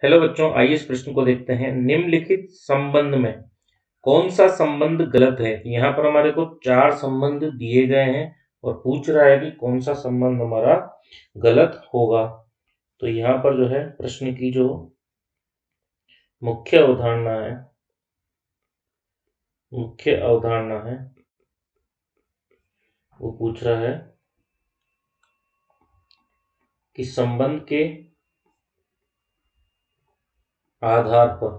Hello बच्चों, आइए इस प्रश्न को देखते हैं। निम्नलिखित संबंध में कौन सा संबंध गलत है? यहाँ पर हमारे को 4 संबंध दिए गए हैं और पूछ रहा है कि कौन सा संबंध हमारा गलत होगा। तो यहाँ पर जो है प्रश्न की जो मुख्य अवधारणा है वो पूछ रहा है कि संबंध के आधार पर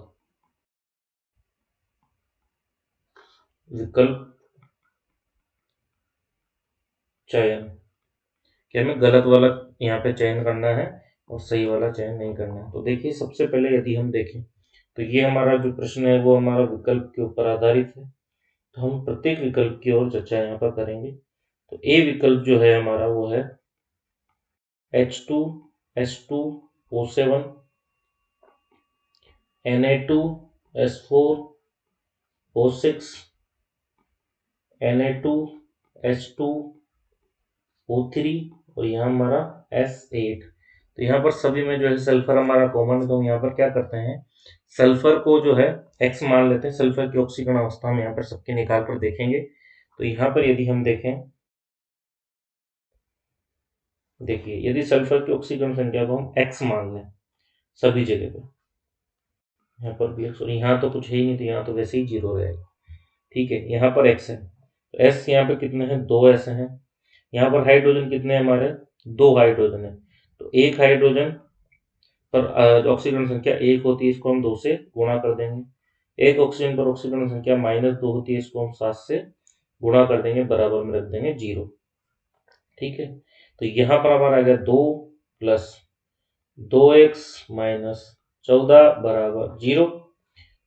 विकल्प चयन, कि हमें गलत वाला यहाँ पे चयन करना है और सही वाला चयन नहीं करना है। तो देखिए, सबसे पहले यदि हम देखें तो ये हमारा जो प्रश्न है वो हमारा विकल्प के ऊपर आधारित है। तो हम प्रत्येक विकल्प की ओर चर्चा यहाँ पर करेंगे। तो ए विकल्प जो है हमारा वो है H2S2O7 Na2S4O6 Na2H2O3 और यहाँ हमारा S8। तो यहाँ पर सभी में जो है सल्फर हमारा कॉमन है, तो हम यहाँ पर क्या करते हैं, सल्फर को जो है X मान लेते हैं। सल्फर की ऑक्सीकरण अवस्था हम यहाँ पर सबके निकाल कर देखेंगे। तो यहाँ पर यदि हम देखें, देखिए यदि सल्फर की ऑक्सीकरण संख्या को हम X मान लें सभी जगह पे, यहाँ पर भी X और यहाँ तो कुछ है ही नहीं, तो यहाँ तो वैसे ही 0 रहेगा। ठीक है, यहाँ पर X है तो S यहाँ पे कितने हैं, 2 S हैं। यहाँ पर हाइड्रोजन कितने हैं हमारे, 2 हाइड्रोजन है। तो एक हाइड्रोजन पर ऑक्सीकरण संख्या 1 होती है, इसको हम 2 से गुणा कर देंगे। एक ऑक्सीजन पर ऑक्सीकरण संख्या -2 होती है, इसको हम 7 से गुणा कर देंगे, बराबर में रख देंगे 0। ठीक है, तो यहाँ पर हमारा आ गया 2 + 2x - 14 बराबर 0।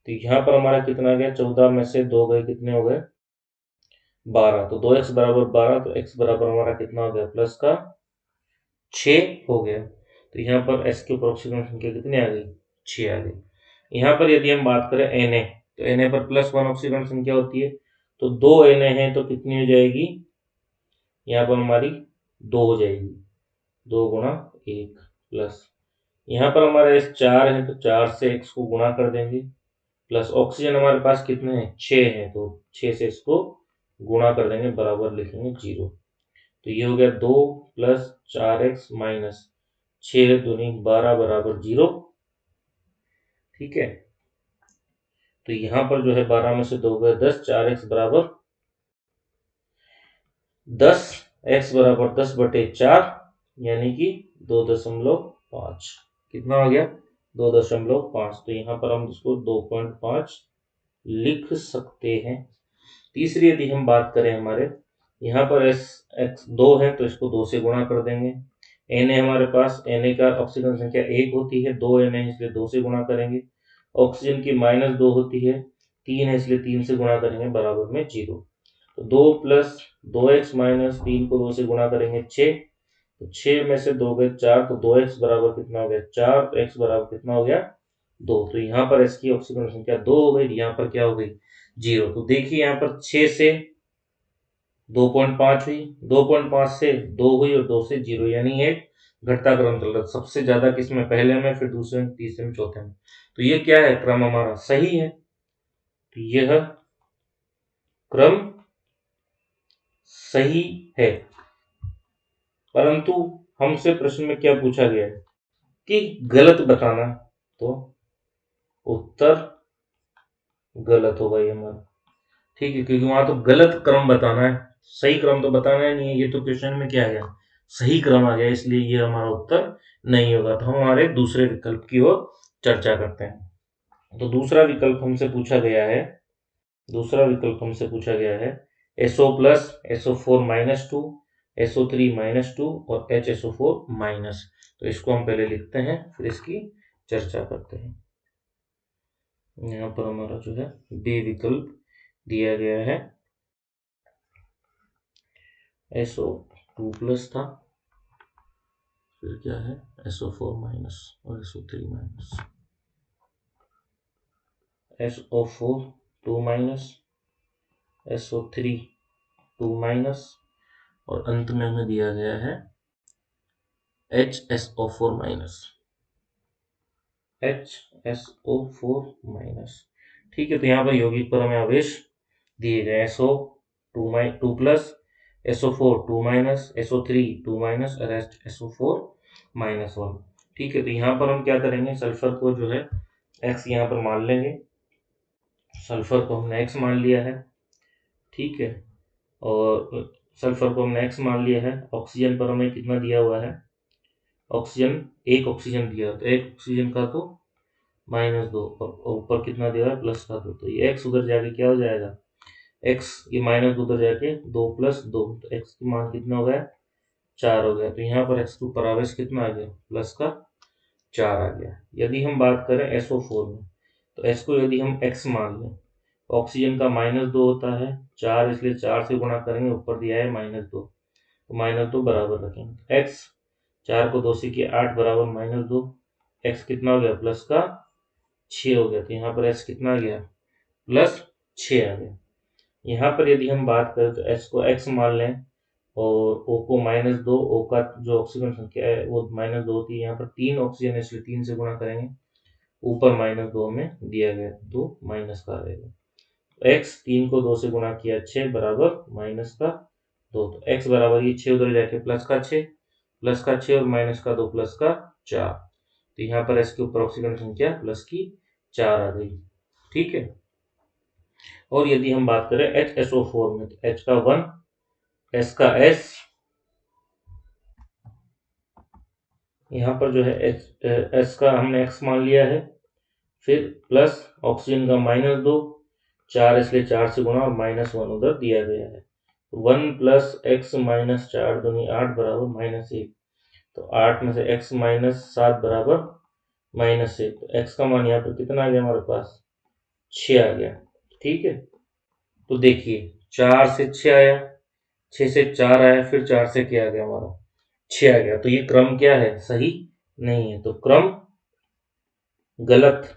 तो यहाँ पर हमारा कितना आ गया, 14 में से 2 गए, कितने हो गए, 12। तो 2x बराबर 12, तो x बराबर हमारा कितना हो गया, प्लस का 6 हो गया। तो यहाँ पर s के ऊपर ऑक्सीजन संख्या कितनी आ गई, 6 आ गई। यहाँ पर यदि हम बात करें Na, तो Na पर +1 ऑक्सीजन संख्या होती है, तो 2 Na है तो कितनी हो जाएगी, यहाँ पर हमारी 2 हो जाएगी, 2 गुणा 1 प्लस, यहाँ पर हमारा S 4 है तो 4 से x को गुणा कर देंगे, प्लस ऑक्सीजन हमारे पास कितने हैं, 6 हैं, तो 6 से इसको गुणा कर देंगे, बराबर लिखेंगे 0। तो ये हो गया 2 + 4x - 6 दूनी 12 बराबर 0। ठीक है, तो यहाँ पर जो है 12 में से 2 गए 10, 4x बराबर 10, x बराबर 10/4 यानी कि 2.5। कितना हो गया, 2.5। तो यहाँ पर हम इसको 2.5 लिख सकते हैं। तीसरी यदि हम बात करें हमारे, यहाँ पर x 2 है तो इसको 2 से गुणा कर देंगे। Na हमारे पास, Na का ऑक्सीजन संख्या 1 होती है, 2 Na है इसलिए 2 से गुणा करेंगे। ऑक्सीजन की -2 होती है, 3 है इसलिए 3 से गुणा करेंगे, बराबर में 0। तो 2 + 2x - 3 को 2 से गुणा करेंगे 6, तो 6 में से 2 गए 4, तो 2x बराबर कितना हो गया, 4। तो x बराबर कितना हो गया, 2। तो यहाँ पर s की ऑक्सीजन संख्या 2 हो गई, यहाँ पर क्या हो गई, 0। तो देखिए यहाँ पर 6 से 2.5 हुई, 2.5 से 2 हुई और 2 से 0, यानी एक घटता क्रम चल रहा है। सबसे ज्यादा किसमें, पहले में, फिर दूसरे में, तीसरे में, चौथे में। तो ये क्या है, क्रम हमारा सही है। तो यह क्रम सही है, परंतु हमसे प्रश्न में क्या पूछा गया है कि गलत बताना, तो उत्तर गलत होगा ये हमारा। ठीक है, क्योंकि वहां तो गलत क्रम बताना है, सही क्रम तो बताना ही नहीं है। ये तो क्वेश्चन में क्या आ गया, सही क्रम आ गया, इसलिए ये हमारा उत्तर नहीं होगा। तो हम हमारे दूसरे विकल्प की ओर चर्चा करते हैं। तो दूसरा विकल्प हमसे पूछा गया है SO+, SO4-2, SO3-2 और HSO4-। तो इसको हम पहले लिखते हैं, फिर इसकी चर्चा करते हैं। यहाँ पर हमारा जो है बी विकल्प दिया गया है, SO2+ था, फिर क्या है SO4- और SO3-, SO4 2-, SO3 2- और अंत में हमें दिया गया है HSO4-। HSO4 minus. ठीक है, तो यहाँ पर यौगिक पर हमें आवेश दिए गए SO 2 plus, SO4 2 minus, SO3 2 minus, rest SO4 minus 1। ठीक है, तो यहाँ पर हम क्या करेंगे, सल्फर को जो है X यहाँ पर मान लेंगे। सल्फर को हमने X मान लिया है। ठीक है, और सल्फर को हमने X मान लिया है। ऑक्सीजन पर हमें कितना दिया हुआ है, ऑक्सीजन एक ऑक्सीजन दिया, तो एक ऑक्सीजन का तो -2, और ऊपर कितना दिया है +2, तो ये X उधर जाके क्या हो जाएगा, X ये -2 उधर जाके 2 + 2, तो X की मान कितना हो गया 4 हो गया। तो यहाँ पर X के ऊपर आवेश कितना आ गया, +4 आ गया। यदि हम बात करें SO4 में, तो S को यदि हम X मान लें, ऑक्सीजन का -2 होता है, 4 इसलिए 4 से गुणा करेंगे, ऊपर दिया है -2, तो -2 बराबर रखेंगे। X 4 को 2 से किया 8 बराबर -2, X कितना हो गया +6 हो गया। तो यहाँ पर X कितना आ गया +6 आ गया। यहाँ पर यदि हम बात करें तो S को X मान लें और O को -2, O का जो ऑक्सीजन संख्या है वो -2 होती है। यहाँ पर 3 ऑक्सीजन है इसलिए 3 से गुणा करेंगे, ऊपर -2 में दिया गया तो माइनस का रहेगा। X 3 को 2 से गुणा किया 6 बराबर -2, तो X बराबर ये 6 उधर जाके +6 और -2 +4, तो यहाँ पर S के ऊपर ऑक्सीजन संख्या +4 आ गई। ठीक है, और यदि हम बात करें HSO4 में, तो H का 1, S का S, यहाँ पर जो है S का हमने X मान लिया है, फिर प्लस ऑक्सीजन का -2, 4 इसलिए 4 से गुणा और -1 उधर दिया गया है। 1 + x - 4 दूनी 8 बराबर -1, तो 8 में से x - 7 बराबर -1, तो x का मान यहाँ पर कितना आ गया हमारे पास 6 आ गया। ठीक है, तो देखिए 4 से 6 आया, 6 से 4 आया, फिर 4 से क्या आ गया हमारा 6 आ गया। तो ये क्रम क्या है, सही नहीं है, तो क्रम गलत।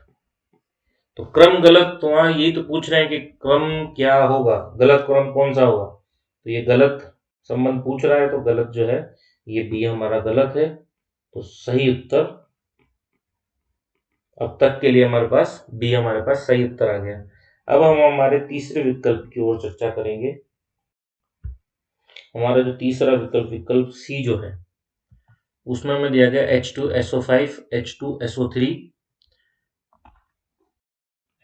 तो क्रम गलत, तो वहाँ यही तो पूछ रहे हैं कि क्रम क्या होगा, गलत क्रम कौन सा होगा, तो ये गलत संबंध पूछ रहा है, तो गलत जो है ये बी हमारा गलत है। तो सही उत्तर अब तक के लिए हमारे पास बी हमारे पास सही उत्तर आ गया। अब हम हमारे तीसरे विकल्प की ओर चर्चा करेंगे। हमारा जो तीसरा विकल्प सी जो है, उसमें हमें दिया गया H2SO5, H2SO3,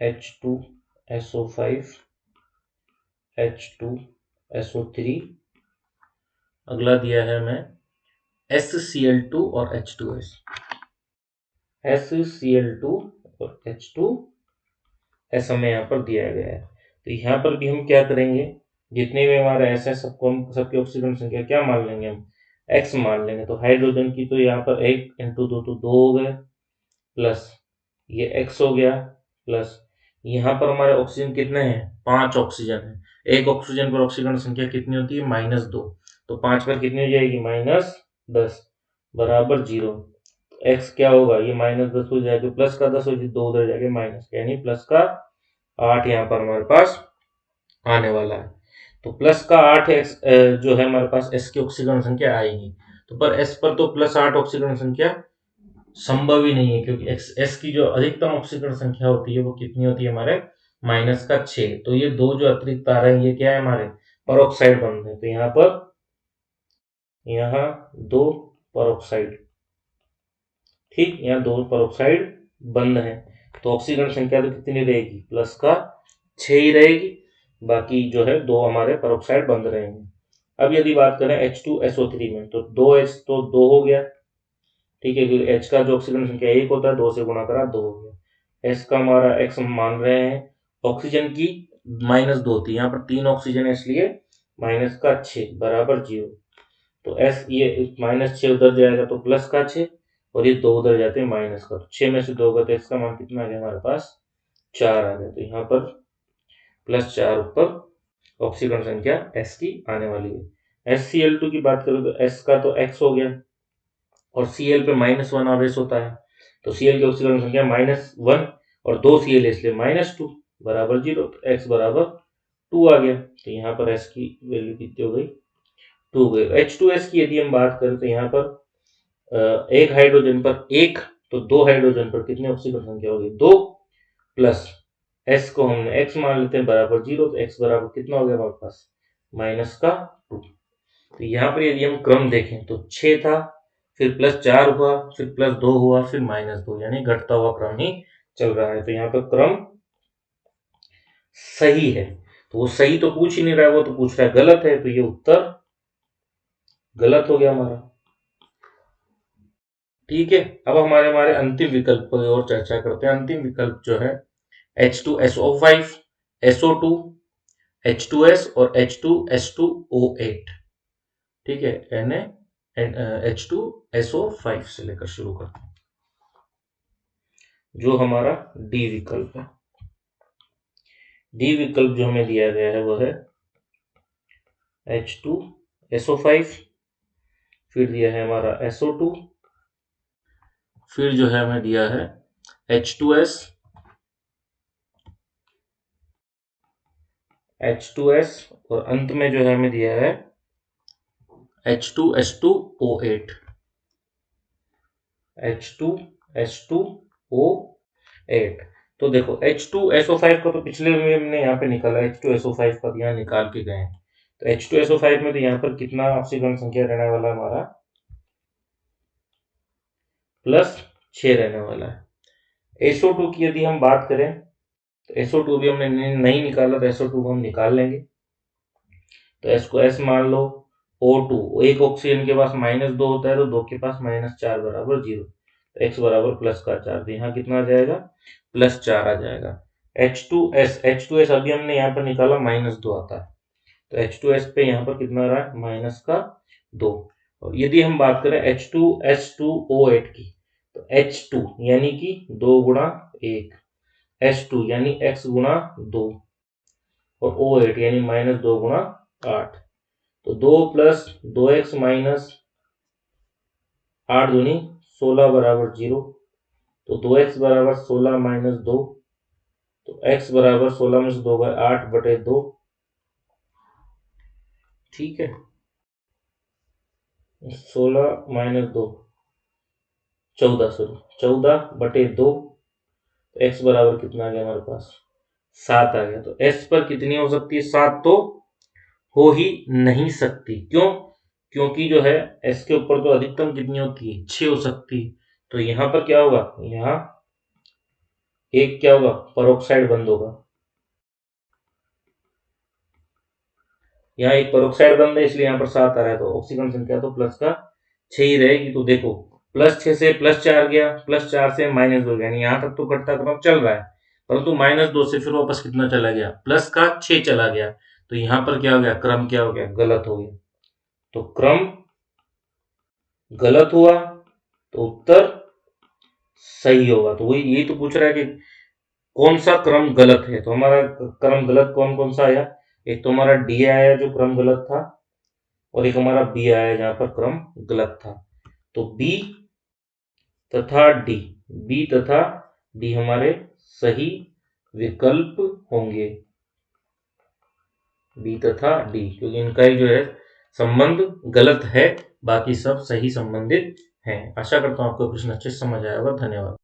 H2SO5, H2SO3, अगला दिया है हमें SCl2 और H2S, SCl2 और H2S हमें यहाँ पर दिया गया है। तो यहाँ पर भी हम क्या करेंगे, जितने भी हमारे S है सबको हम सबकी ऑक्सीजन संख्या क्या मान लेंगे, हम X मान लेंगे। तो हाइड्रोजन की तो यहाँ पर 1 × 2 तो 2 हो गए, प्लस ये X हो गया, प्लस यहाँ पर हमारे ऑक्सीजन कितने हैं 5 ऑक्सीजन है। एक ऑक्सीजन पर ऑक्सीजन संख्या कितनी होती है -2, तो 5 पर कितनी हो जाएगी -10 बराबर 0। X क्या होगा, ये -10 हो जाएगा, प्लस का 10 हो जाएगा, 2 उधर जाके माइनस, यानी प्लस का 8 यहाँ पर हमारे पास आने वाला है। तो प्लस का 8 X जो है हमारे पास S की ऑक्सीजन संख्या आएगी, तो पर S पर तो +8 ऑक्सीजन संख्या संभव ही नहीं है, क्योंकि S की जो अधिकतम ऑक्सीजन संख्या होती है वो कितनी होती है हमारे -6। तो ये दो जो अतिरिक्त आ रहे हैं ये क्या है हमारे परऑक्साइड बंध है। तो यहाँ पर दो परऑक्साइड, ठीक, यहाँ 2 परऑक्साइड बंध है, तो ऑक्सीजन संख्या तो कितनी रहेगी +6 ही रहेगी, बाकी जो है 2 हमारे परऑक्साइड बंध रहेंगे। अब यदि बात करें H2SO3 में, तो 2H तो 2 हो गया, ठीक है, क्योंकि H का जो ऑक्सीजन संख्या 1 होता है, 2 से गुणा करा 2 हो गया। S का हमारा X मान रहे हैं, ऑक्सीजन की -2 थी, यहाँ पर 3 ऑक्सीजन है इसलिए -6 बराबर 0। तो S ये -6 उधर जाएगा तो +6, और ये 2 उधर जाते हैं माइनस का, तो 6 में से 2 गए तो इसका मान कितना आ गया हमारे पास 4 आ गया। तो यहाँ पर +4 ऊपर ऑक्सीजन संख्या S की आने वाली है। SCl2 की बात करें तो S का तो X हो गया, और Cl पे -1 आवेश होता है, तो Cl की ऑक्सीजन संख्या -1 और 2 Cl इसलिए -2 बराबर 0, तो X बराबर 2 आ गया। तो यहाँ पर S की वैल्यू कितनी हो गई 2 हो गई। H2S की यदि हम बात करें तो यहाँ पर एक हाइड्रोजन पर 1 तो 2 हाइड्रोजन पर कितनी ऑक्सीजन संख्या होगी? 2 प्लस s को हमने x मान लेते हैं बराबर 0, तो x बराबर कितना हो गया हमारे पास? -2। तो यहाँ पर यदि हम क्रम देखें तो 6 था, फिर +4 हुआ, फिर +2 हुआ, फिर -2, यानी घटता हुआ क्रम ही चल रहा है। तो यहाँ पर क्रम सही है। तो वो सही तो पूछ ही नहीं रहा है, वो तो पूछ रहा है गलत है, तो ये उत्तर गलत हो गया हमारा। ठीक है, अब हमारे अंतिम विकल्प पर और चर्चा करते हैं। अंतिम विकल्प जो है H2SO5, SO2, H2S और H2S2O8। ठीक है, H2SO5 से लेकर शुरू करते हैं, जो हमारा डी विकल्प है। डी विकल्प जो हमें दिया गया है वो है H2SO5, फिर दिया है हमारा SO2, फिर जो है हमें दिया है H2S, और अंत में जो है हमें दिया है H2S2O8। H2S2O8। तो देखो H2SO5 को तो पिछले में हमने यहाँ पे निकाला, H2SO5 का यहाँ निकाल के गए। तो H2SO5 में तो यहाँ पर कितना ऑक्सीजन संख्या रहने वाला हमारा? +6 रहने वाला है। SO2 की यदि हम बात करें तो SO2 भी हमने नहीं निकाला, तो SO2 को हम निकाल लेंगे। तो S को S मान लो, O2 एक ऑक्सीजन के पास -2 होता है, तो 2 के पास -4 बराबर 0, तो x बराबर +4, तो यहाँ कितना आ जाएगा? +4 आ जाएगा। H2S अभी हमने यहाँ पर निकाला -2 आता है, तो H2S पे यहाँ पर कितना रहा है? -2। और यदि हम बात करें H2S2O8 की, तो H2 यानी कि 2 गुणा 1, S2 यानी x गुणा 2, और O8 यानी -2 गुणा 8, तो 2 + 2x - 8 दूनी 16 बराबर 0, तो 2x बराबर 16 - 2, तो x बराबर 16 में से 2 गए 8/2। ठीक है, 16 - 2 14, सॉरी 14/2, तो x बराबर कितना आ गया हमारे पास? 7 आ गया। तो s पर कितनी हो सकती है? 7 तो हो ही नहीं सकती। क्यों? क्योंकि जो है s के ऊपर तो अधिकतम कितनी होती है? 6 हो सकती। तो यहाँ पर क्या होगा? यहाँ एक क्या होगा? परोक्साइड बंद होगा। यहाँ एक परोक्साइड बंद है, इसलिए यहाँ पर 7 आ रहा है, तो ऑक्सीजन संख्या तो प्लस का 6 ही रहेगी। तो देखो +6 से +4 गया, +4 से -2 गया, यानी यहाँ तक तो घटता क्रम चल रहा है, परंतु -2 से फिर वापस कितना चला गया? प्लस का 6 चला गया। तो यहाँ पर क्या हो गया? क्रम क्या हो गया? गलत हो गया। तो क्रम गलत हुआ, तो उत्तर सही होगा। तो वही यही तो पूछ रहा है कि कौन सा क्रम गलत है। तो हमारा क्रम गलत कौन कौन सा आया? एक तो हमारा डी आया जो क्रम गलत था, और एक हमारा बी आया जहां पर क्रम गलत था। तो बी तथा डी हमारे सही विकल्प होंगे, बी तथा डी, क्योंकि इनका ही जो है संबंध गलत है, बाकी सब सही संबंधित हैं। आशा करता हूं आपको प्रश्न अच्छे से समझ आया होगा। धन्यवाद।